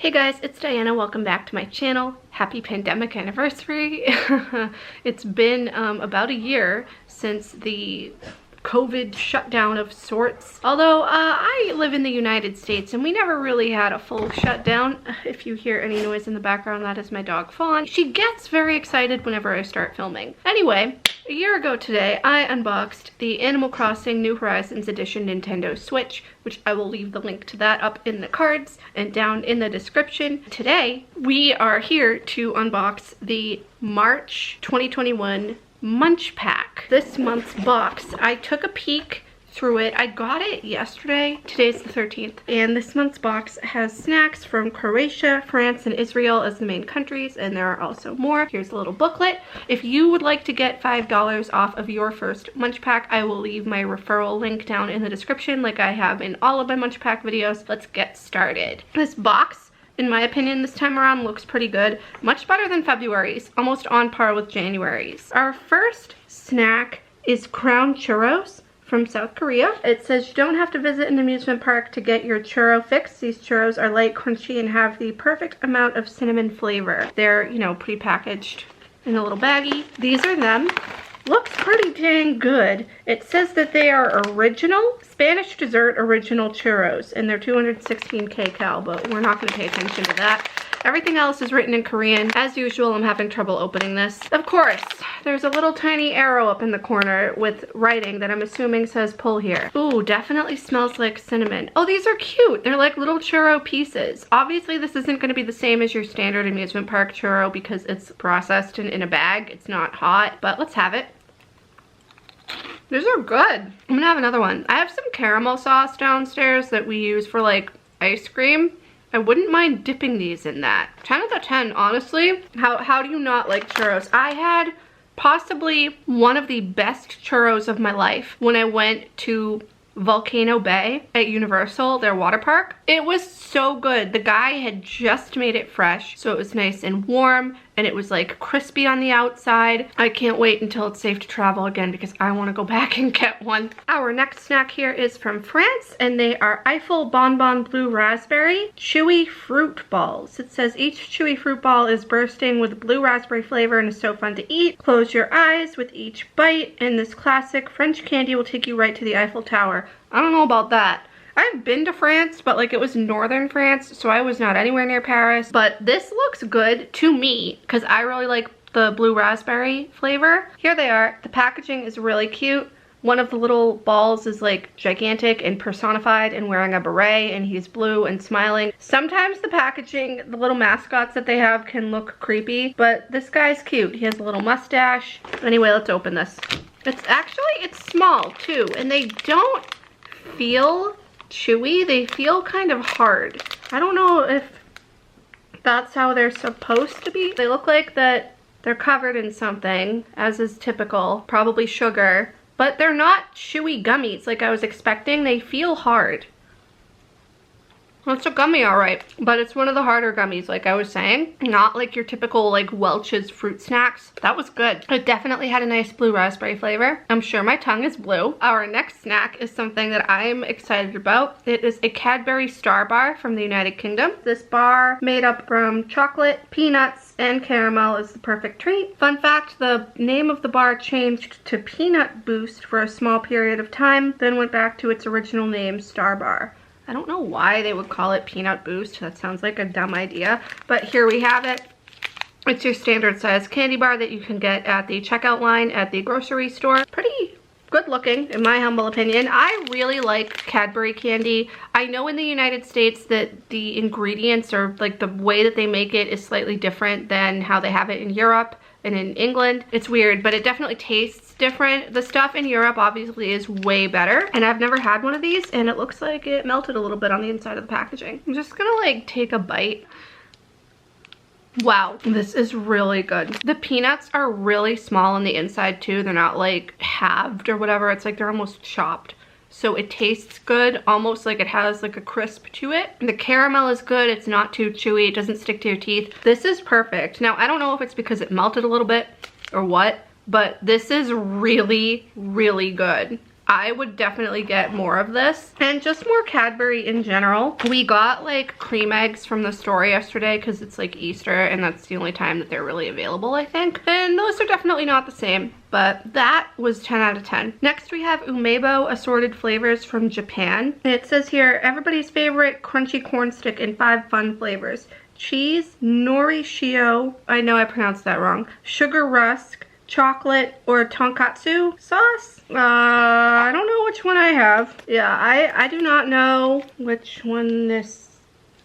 Hey guys, it's Diana. Welcome back to my channel. Happy pandemic anniversary. It's been about a year since the COVID shutdown of sorts. Although I live in the United States and we never really had a full shutdown. If you hear any noise in the background, that is my dog Fawn. She gets very excited whenever I start filming. Anyway, a year ago today, I unboxed the Animal Crossing New Horizons Edition Nintendo Switch, which I will leave the link to that up in the cards and down in the description. Today, we are here to unbox the March 2021 MunchPak. This month's box. I took a peek through it. I got it yesterday. Today's the 13th. And this month's box has snacks from Croatia, France, and Israel as the main countries, and there are also more. Here's a little booklet. If you would like to get $5 off of your first MunchPak, I will leave my referral link down in the description like I have in all of my MunchPak videos. Let's get started. This box, in my opinion, this time around looks pretty good. Much better than February's, almost on par with January's. Our first snack is Crown Churros from South Korea. It says you don't have to visit an amusement park to get your churro fix. These churros are light, crunchy, and have the perfect amount of cinnamon flavor. They're, you know, pre-packaged in a little baggie. These are them. Looks pretty dang good. It says that they are original Spanish dessert original churros, and they're 216 kcal, but we're not going to pay attention to that. Everything else is written in Korean. As usual, I'm having trouble opening this. Of course, there's a little tiny arrow up in the corner with writing that I'm assuming says pull here. Ooh, definitely smells like cinnamon. Oh, these are cute. They're like little churro pieces. Obviously, this isn't going to be the same as your standard amusement park churro because it's processed in a bag. It's not hot, but let's have it. These are good. I'm gonna have another one. I have some caramel sauce downstairs that we use for like ice cream. I wouldn't mind dipping these in that. 10 out of 10, honestly. How do you not like churros? I had possibly one of the best churros of my life when I went to Volcano Bay at Universal, their water park. It was so good. The guy had just made it fresh, so it was nice and warm, and it was like crispy on the outside. I can't wait until it's safe to travel again because I want to go back and get one. Our next snack here is from France, and they are Eiffel Bonbon Blue Raspberry Chewy Fruit Balls. It says each chewy fruit ball is bursting with blue raspberry flavor and is so fun to eat. Close your eyes with each bite, and this classic French candy will take you right to the Eiffel Tower. I don't know about that. I've been to France, but like it was northern France, so I was not anywhere near Paris. But this looks good to me because I really like the blue raspberry flavor. Here they are. The packaging is really cute. One of the little balls is like gigantic and personified and wearing a beret, and he's blue and smiling. Sometimes the packaging, the little mascots that they have can look creepy, but this guy's cute. He has a little mustache. Anyway, let's open this. It's small too, and they don't feel chewy. They feel kind of hard. I don't know if that's how they're supposed to be. They look like that they're covered in something, as is typical, probably sugar, but they're not chewy gummies like I was expecting. They feel hard. Well, it's a gummy, all right, but it's one of the harder gummies, like I was saying. Not like your typical, like, Welch's fruit snacks. That was good. It definitely had a nice blue raspberry flavor. I'm sure my tongue is blue. Our next snack is something that I'm excited about. It is a Cadbury Star Bar from the United Kingdom. This bar, made up from chocolate, peanuts, and caramel, is the perfect treat. Fun fact, the name of the bar changed to Peanut Boost for a small period of time, then went back to its original name, Starbar. I don't know why they would call it Peanut Boost. That sounds like a dumb idea. But here we have it. It's your standard size candy bar that you can get at the checkout line at the grocery store. Pretty good looking, in my humble opinion. I really like Cadbury candy. I know in the United States that the ingredients, or like the way that they make it, is slightly different than how they have it in Europe and in England. It's weird, but it definitely tastes different. The stuff in Europe obviously is way better, and I've never had one of these, and it looks like it melted a little bit on the inside of the packaging. I'm just gonna like take a bite. Wow, this is really good. The peanuts are really small on the inside too. They're not like halved or whatever. It's like they're almost chopped. So it tastes good, almost like it has like a crisp to it. The caramel is good. It's not too chewy. It doesn't stick to your teeth. This is perfect. Now, I don't know if it's because it melted a little bit or what, but this is really, really good. I would definitely get more of this. And just more Cadbury in general. We got like cream eggs from the store yesterday because it's like Easter and that's the only time that they're really available, I think. And those are definitely not the same, but that was 10 out of 10. Next we have Umebo Assorted flavors from Japan. And it says here, everybody's favorite crunchy corn stick in 5 fun flavors. Cheese, nori shio, I know I pronounced that wrong, sugar rusk, chocolate, or tonkatsu sauce. I don't know which one I have. Yeah, I do not know which one this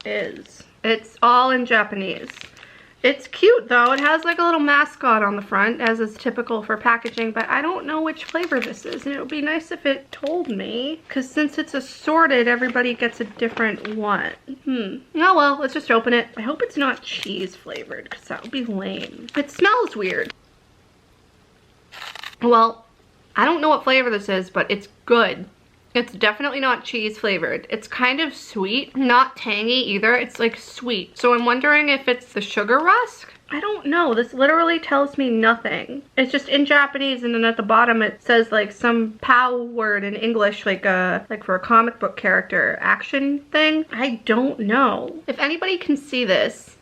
is. It's all in Japanese. It's cute though. It has like a little mascot on the front, as is typical for packaging, but I don't know which flavor this is, and it would be nice if it told me, because since it's assorted, everybody gets a different one. Oh well, let's just open it. I hope it's not cheese flavored, because that would be lame. It smells weird. Well, I don't know what flavor this is, but it's good. It's definitely not cheese flavored. It's kind of sweet, not tangy either. It's like sweet. So I'm wondering if it's the sugar rusk? I don't know. This literally tells me nothing. It's just in Japanese, and then at the bottom it says like some POW word in English, like for a comic book character action thing. I don't know. If anybody can see this,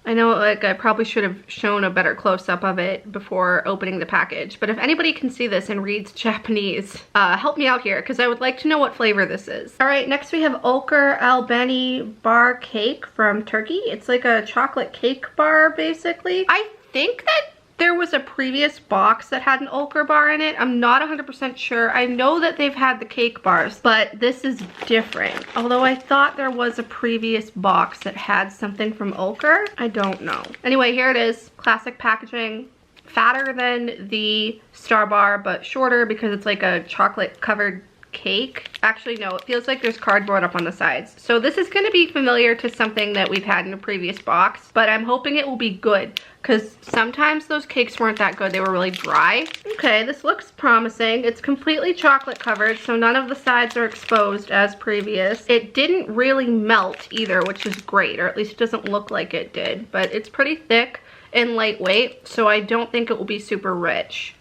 I know like I probably should have shown a better close-up of it before opening the package, but if anybody can see this and reads Japanese, help me out here because I would like to know what flavor this is. All right, next we have Ulker Albeni bar cake from Turkey. It's like a chocolate cake bar basically. I think that there was a previous box that had an Ulker bar in it. I'm not 100% sure. I know that they've had the cake bars, but this is different. Although I thought there was a previous box that had something from Ulker. I don't know. Anyway, here it is. Classic packaging. Fatter than the Star Bar, but shorter because it's like a chocolate covered cake. Actually, no, it feels like there's cardboard up on the sides. So this is going to be familiar to something that we've had in a previous box, but I'm hoping it will be good because sometimes those cakes weren't that good. They were really dry. Okay, this looks promising. It's completely chocolate covered, so none of the sides are exposed as previous. It didn't really melt either, which is great, or at least it doesn't look like it did, but it's pretty thick and lightweight, so I don't think it will be super rich.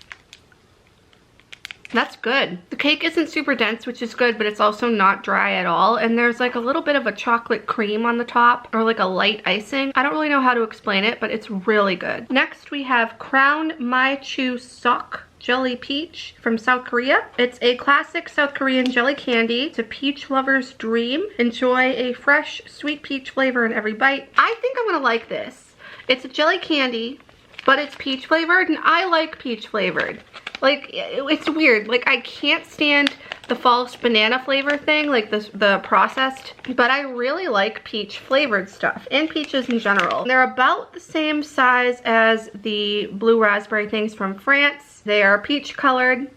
That's good. The cake isn't super dense, which is good, but it's also not dry at all. And there's like a little bit of a chocolate cream on the top, or like a light icing. I don't really know how to explain it, but it's really good. Next we have Crown Mychew Ssok Jelly Peach from South Korea. It's a classic South Korean jelly candy. It's a peach lover's dream. Enjoy a fresh, sweet peach flavor in every bite. I think I'm gonna like this. It's a jelly candy, but it's peach flavored, and I like peach flavored. Like, it's weird. Like, I can't stand the false banana flavor thing, like the processed, but I really like peach flavored stuff and peaches in general. They're about the same size as the blue raspberry things from France. They are peach colored.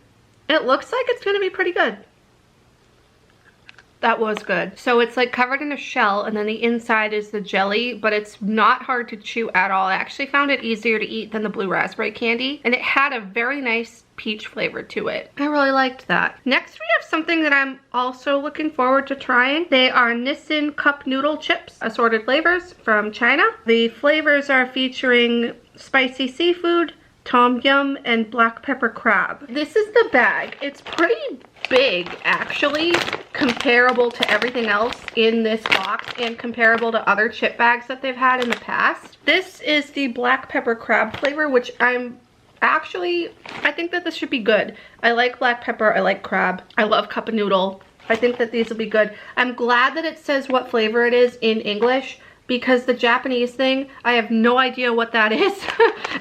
It looks like it's gonna be pretty good. That was good. So it's like covered in a shell, and then the inside is the jelly, but it's not hard to chew at all. I actually found it easier to eat than the blue raspberry candy, and it had a very nice peach flavor to it. I really liked that. Next we have something that I'm also looking forward to trying. They are Nissin cup noodle chips, assorted flavors from China. The flavors are featuring spicy seafood, tom yum, and black pepper crab. This is the bag. It's pretty big actually, comparable to everything else in this box and comparable to other chip bags that they've had in the past. This is the black pepper crab flavor, which I think that this should be good. I like black pepper, I like crab, I love cup of noodle. I think that these will be good. I'm glad that it says what flavor it is in English, because the Japanese thing, I have no idea what that is.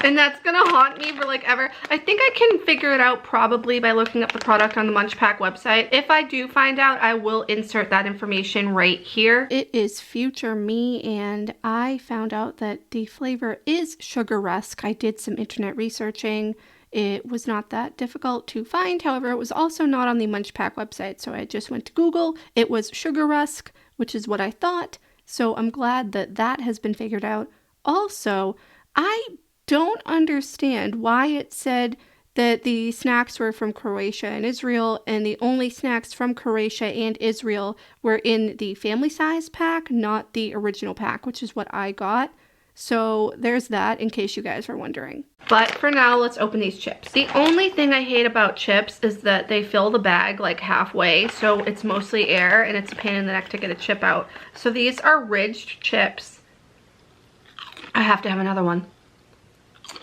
And that's gonna haunt me for like ever. I think I can figure it out probably by looking up the product on the MunchPak website. If I do find out, I will insert that information right here. It is future me, and I found out that the flavor is sugar rusk. I did some internet researching. It was not that difficult to find. However, it was also not on the MunchPak website, so I just went to Google. It was sugar rusk, which is what I thought. So I'm glad that that has been figured out. Also, I don't understand why it said that the snacks were from Croatia and Israel, and the only snacks from Croatia and Israel were in the family size pack, not the original pack, which is what I got. So there's that, in case you guys were wondering. But for now, let's open these chips. The only thing I hate about chips is that they fill the bag like halfway, so it's mostly air and it's a pain in the neck to get a chip out. So these are ridged chips. I have to have another one.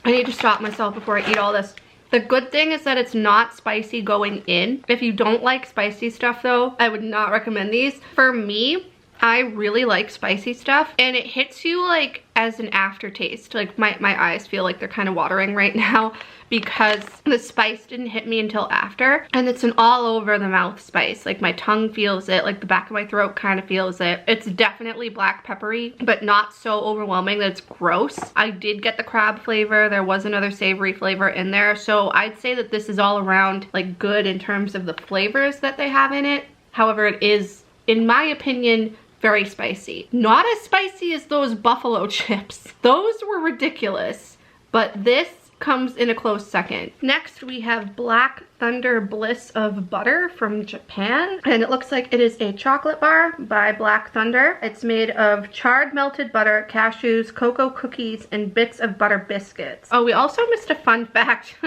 I need to stop myself before I eat all this. The good thing is that it's not spicy going in. If you don't like spicy stuff though, I would not recommend these. For me, I really like spicy stuff, and it hits you like as an aftertaste. Like my eyes feel like they're kind of watering right now because the spice didn't hit me until after, and it's an all over the mouth spice. Like my tongue feels it, like the back of my throat kind of feels it. It's definitely black peppery, but not so overwhelming that it's gross. I did get the crab flavor. There was another savory flavor in there, so I'd say that this is all around like good in terms of the flavors that they have in it. However, it is, in my opinion, very spicy. Not as spicy as those buffalo chips. Those were ridiculous, but this comes in a close second. Next, we have Black Thunder Bliss of Butter from Japan, and it looks like it is a chocolate bar by Black Thunder. It's made of charred melted butter, cashews, cocoa cookies, and bits of butter biscuits. Oh, we also missed a fun fact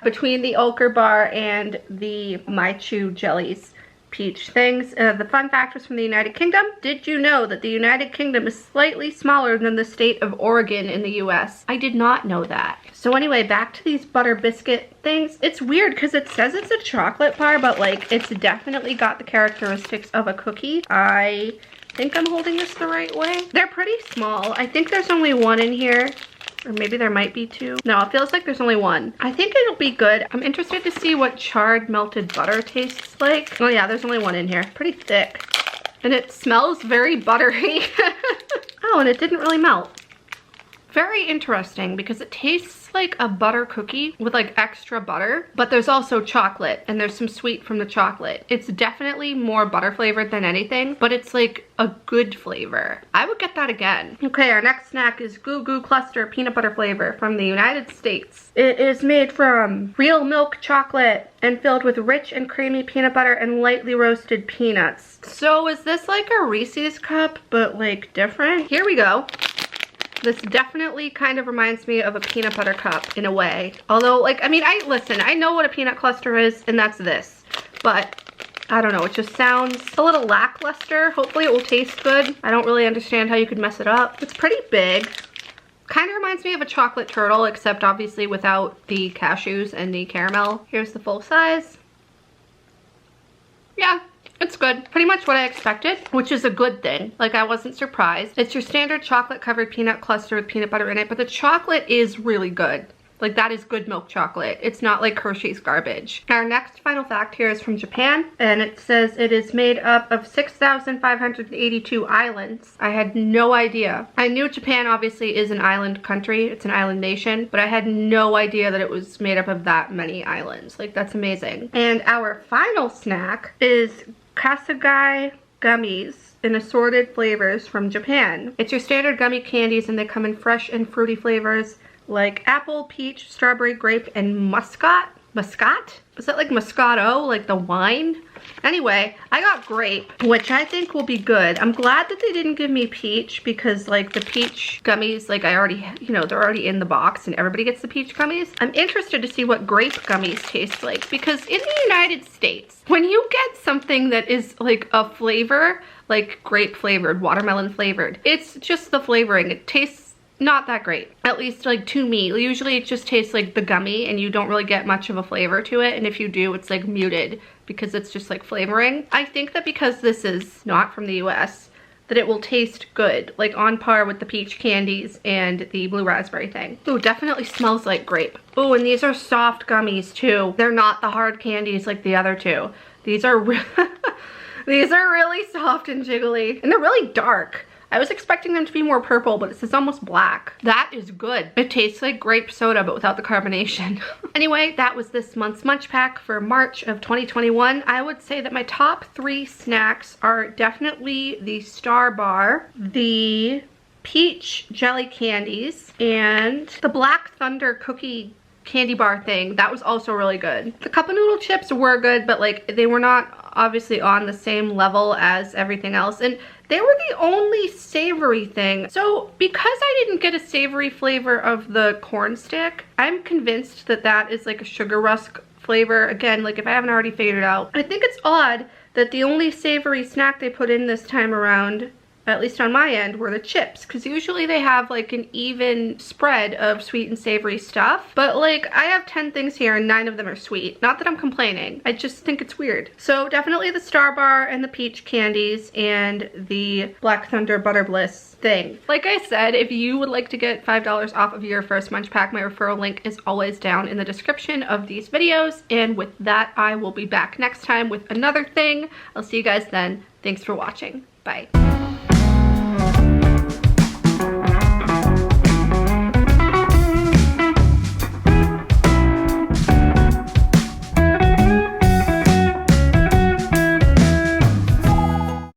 between the Ulker Bar and the Mychew jellies. Peach things. The fun fact was from the United Kingdom. Did you know that the United Kingdom is slightly smaller than the state of Oregon in the US? I did not know that. So anyway, back to these butter biscuit things. It's weird because it says it's a chocolate bar, but like it's definitely got the characteristics of a cookie. I think I'm holding this the right way. They're pretty small. I think there's only one in here. Or maybe there might be two. No, it feels like there's only one. I think it'll be good. I'm interested to see what charred melted butter tastes like. Oh yeah, there's only one in here. Pretty thick. And it smells very buttery. Oh, and it didn't really melt. Very interesting because it tastes like a butter cookie with like extra butter, but there's also chocolate and there's some sweet from the chocolate. It's definitely more butter flavored than anything, but it's like a good flavor. I would get that again. Okay, our next snack is Goo Goo Cluster peanut butter flavor from the United States. It is made from real milk chocolate and filled with rich and creamy peanut butter and lightly roasted peanuts. So is this like a Reese's cup, but like different? Here we go. This definitely kind of reminds me of a peanut butter cup in a way. Although, like, I mean, listen, I know what a peanut cluster is, and that's this. But, I don't know, it just sounds a little lackluster. Hopefully it will taste good. I don't really understand how you could mess it up. It's pretty big. Kind of reminds me of a chocolate turtle, except obviously without the cashews and the caramel. Here's the full size. Yeah. It's good. Pretty much what I expected, which is a good thing. Like, I wasn't surprised. It's your standard chocolate covered peanut cluster with peanut butter in it, but the chocolate is really good. Like, that is good milk chocolate. It's not like Hershey's garbage. Our next final fact here is from Japan, and it says it is made up of 6,582 islands. I had no idea. I knew Japan obviously is an island country. It's an island nation, but I had no idea that it was made up of that many islands. Like, that's amazing. And our final snack is Casagay Gummies in assorted flavors from Japan. It's your standard gummy candies, and they come in fresh and fruity flavors like apple, peach, strawberry, grape, and muscat. Muscat? Is that like Moscato, like the wine? Anyway, I got grape, which I think will be good. I'm glad that they didn't give me peach because like the peach gummies, like I already, you know, they're already in the box and everybody gets the peach gummies. I'm interested to see what grape gummies taste like because in the United States, when you get something that is like a flavor, like grape flavored, watermelon flavored, it's just the flavoring. It tastes not that great, at least like to me. Usually it just tastes like the gummy and you don't really get much of a flavor to it, and if you do, it's like muted because it's just like flavoring. I think that because this is not from the US, that it will taste good, like on par with the peach candies and the blue raspberry thing. Ooh, definitely smells like grape. Ooh, and these are soft gummies too. They're not the hard candies like the other two. These are these are really soft and jiggly, and they're really dark. I was expecting them to be more purple, but it's almost black. That is good. It tastes like grape soda, but without the carbonation. Anyway, that was this month's Munch Pack for March of 2021. I would say that my top 3 snacks are definitely the Star Bar, the peach jelly candies, and the Black Thunder cookie candy bar thing. That was also really good. The cup of noodle chips were good, but like they were not obviously on the same level as everything else. And They were the only savory thing. So because I didn't get a savory flavor of the corn stick, I'm convinced that that is like a sugar rusk flavor. Again, like if I haven't already figured it out. I think it's odd that the only savory snack they put in this time around, at least on my end, were the chips, because usually they have like an even spread of sweet and savory stuff, but like I have 10 things here and 9 of them are sweet. Not that I'm complaining, I just think it's weird. So definitely the Starbar and the peach candies and the Black Thunder Butter Bliss thing. Like I said, if you would like to get $5 off of your first MunchPak, my referral link is always down in the description of these videos. And with that, I will be back next time with another thing. I'll see you guys then. Thanks for watching. Bye.